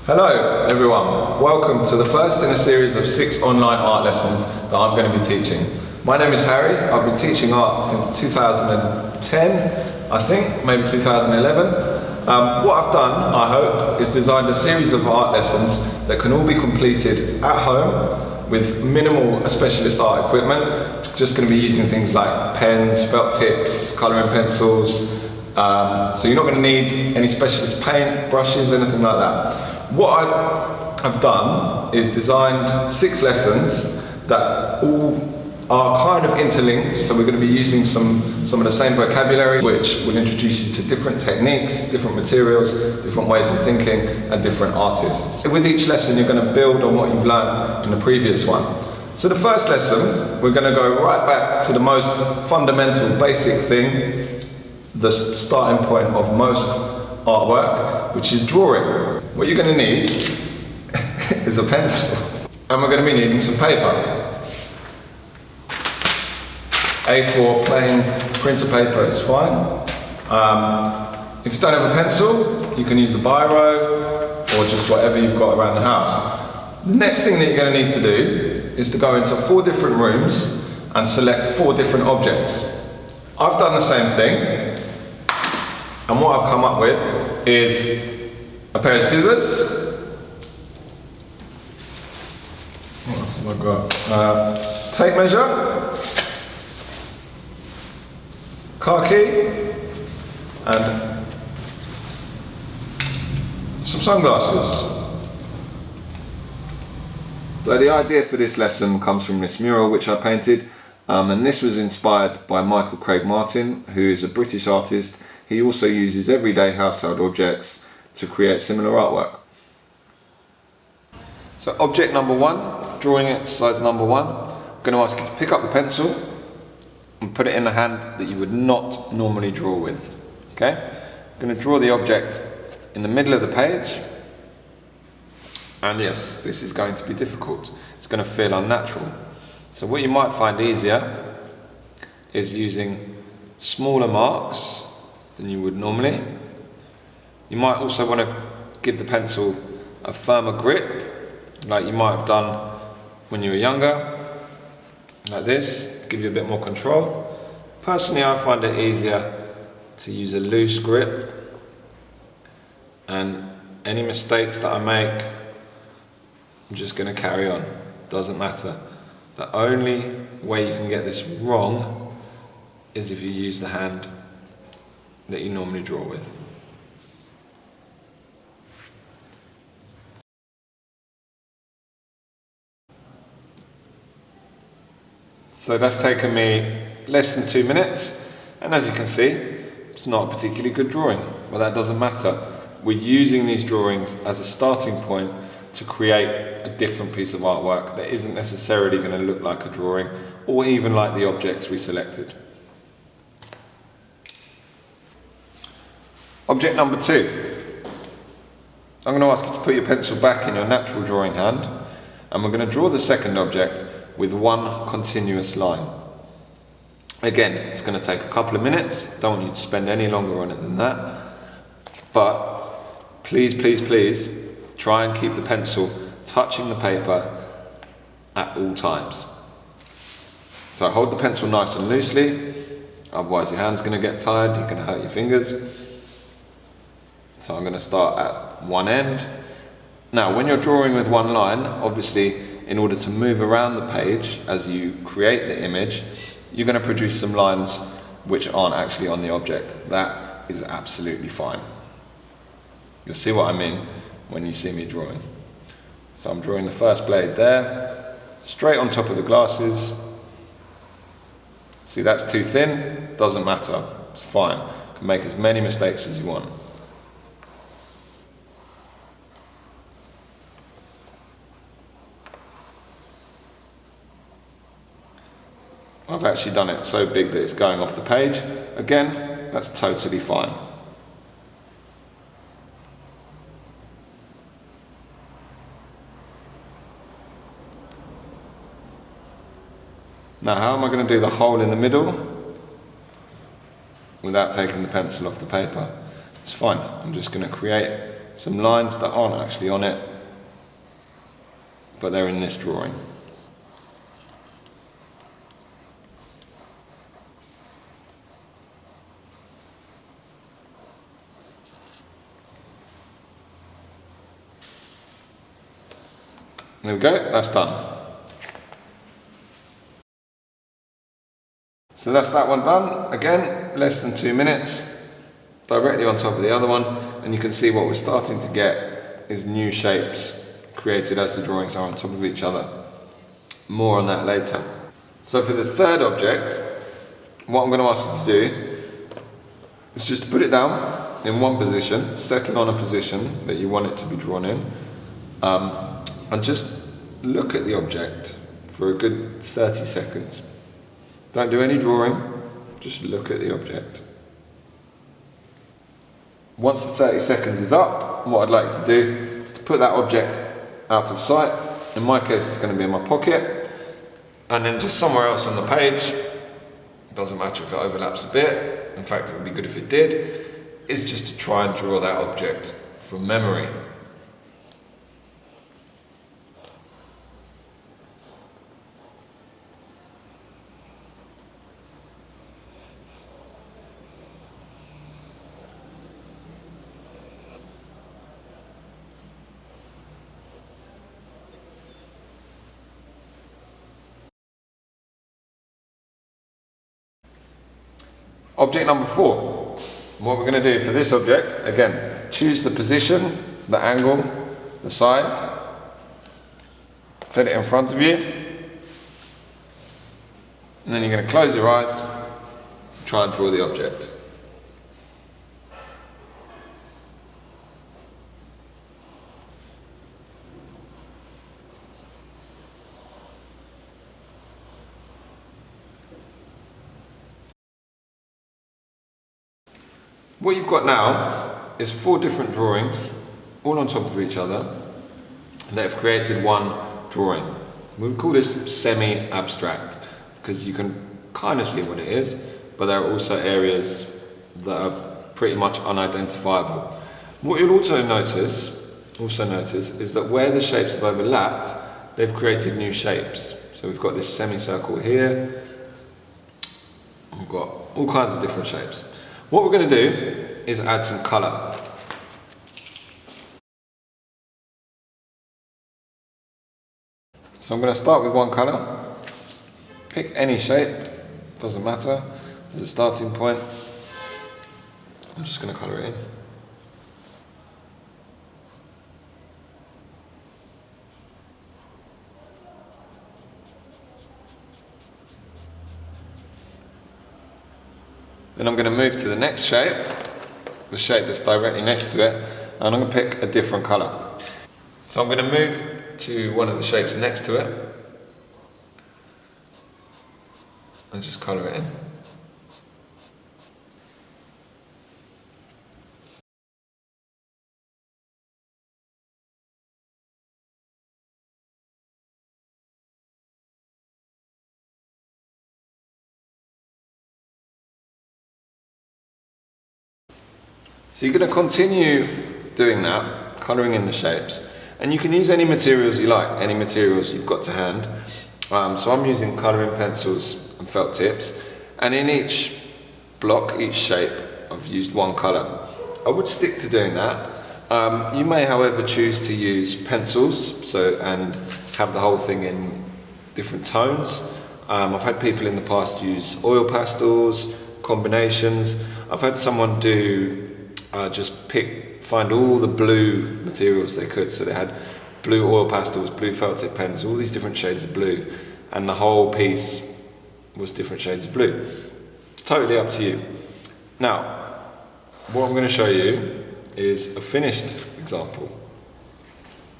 Hello everyone, welcome to the first in a series of 6 online art lessons that I'm going to be teaching. My name is Harry. I've been teaching art since 2010, I think, maybe 2011. What I've done, I hope, is designed a series of art lessons that can all be completed at home with minimal specialist art equipment. Just going to be using things like pens, felt tips, colouring pencils, so you're not going to need any specialist paint, brushes, anything like that. What I've done is designed 6 lessons that all are kind of interlinked, so we're going to be using some of the same vocabulary, which will introduce you to different techniques, different materials, different ways of thinking, and different artists. With each lesson you're going to build on what you've learned in the previous one. So the first lesson, we're going to go right back to the most fundamental, basic thing, the starting point of most artwork, which is drawing. What you're going to need is a pencil, and we're going to be needing some paper. A4 plain printer paper is fine. If you don't have a pencil, you can use a biro or just whatever you've got around the house. The next thing that you're going to need to do is to go into 4 different rooms and select 4 different objects. I've done the same thing, and what I've come up with is a pair of scissors. What else have I got? Tape measure, car key, and some sunglasses. So the idea for this lesson comes from this mural which I painted, and this was inspired by Michael Craig Martin, who is a British artist. He also uses everyday household objects to create similar artwork. So object number 1, drawing exercise number 1, I'm going to ask you to pick up the pencil and put it in the hand that you would not normally draw with. Okay? I'm going to draw the object in the middle of the page, and yes, this is going to be difficult. It's going to feel unnatural. So what you might find easier is using smaller marks than you would normally. You might also want to give the pencil a firmer grip, like you might have done when you were younger, like this, give you a bit more control. Personally, I find it easier to use a loose grip, and any mistakes that I make, I'm just going to carry on. Doesn't matter. The only way you can get this wrong is if you use the hand that you normally draw with. So that's taken me less than 2 minutes, and as you can see, it's not a particularly good drawing, but that doesn't matter. We're using these drawings as a starting point to create a different piece of artwork that isn't necessarily going to look like a drawing or even like the objects we selected. Object number 2. I'm going to ask you to put your pencil back in your natural drawing hand, and we're going to draw the second object with one continuous line. Again, it's going to take a couple of minutes. Don't want you to spend any longer on it than that. But please, please, please try and keep the pencil touching the paper at all times. So hold the pencil nice and loosely, otherwise your hand's going to get tired, you're going to hurt your fingers. So I'm going to start at one end. Now, when you're drawing with one line, obviously, in order to move around the page as you create the image, you're going to produce some lines which aren't actually on the object. That is absolutely fine. You'll see what I mean when you see me drawing. So I'm drawing the first blade there, straight on top of the glasses. See, that's too thin, doesn't matter, it's fine. You can make as many mistakes as you want. I've actually done it so big that it's going off the page. Again, that's totally fine. Now, how am I going to do the hole in the middle without taking the pencil off the paper? It's fine. I'm just going to create some lines that aren't actually on it, but they're in this drawing. There we go, that's done. So that's that one done. Again, less than 2 minutes, directly on top of the other one, and you can see what we're starting to get is new shapes created as the drawings are on top of each other. More on that later. So for the third object, what I'm going to ask you to do is just to put it down in one position, settle on a position that you want it to be drawn in, and just look at the object for a good 30 seconds. Don't do any drawing, just look at the object. Once the 30 seconds is up, what I'd like you to do is to put that object out of sight. In my case, it's going to be in my pocket, and then just somewhere else on the page, it doesn't matter if it overlaps a bit, in fact it would be good if it did, is just to try and draw that object from memory. Object number 4. What we're going to do for this object, again, choose the position, the angle, the side, set it in front of you, and then you're going to close your eyes, try and draw the object. What you've got now is 4 different drawings, all on top of each other, that have created one drawing. We would call this semi-abstract, because you can kind of see what it is, but there are also areas that are pretty much unidentifiable. What you'll also notice is that where the shapes have overlapped, they've created new shapes. So we've got this semicircle here, we've got all kinds of different shapes. What we're going to do is add some colour. So I'm going to start with one colour. Pick any shape, doesn't matter, as a starting point. I'm just going to colour it in. Then I'm going to move to the next shape, the shape that's directly next to it, and I'm going to pick a different colour. So I'm going to move to one of the shapes next to it, and just colour it in. So you're going to continue doing that, colouring in the shapes, and you can use any materials you like, any materials you've got to hand. So I'm using colouring pencils and felt tips, and in each block, each shape, I've used one colour. I would stick to doing that. You may, however, choose to use pencils, and have the whole thing in different tones. I've had people in the past use oil pastels, combinations. I've had someone do find all the blue materials they could. So they had blue oil pastels, blue felt tip pens, all these different shades of blue, and the whole piece was different shades of blue. It's totally up to you. Now, what I'm going to show you is a finished example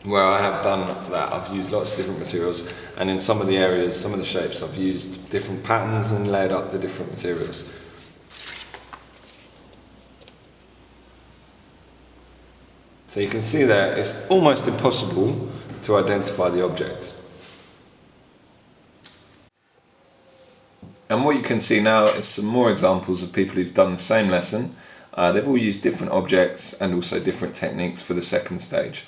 where I have done that. I've used lots of different materials, and in some of the areas, some of the shapes, I've used different patterns and layered up the different materials. So you can see there, it's almost impossible to identify the objects. And what you can see now is some more examples of people who've done the same lesson, They've all used different objects and also different techniques for the second stage.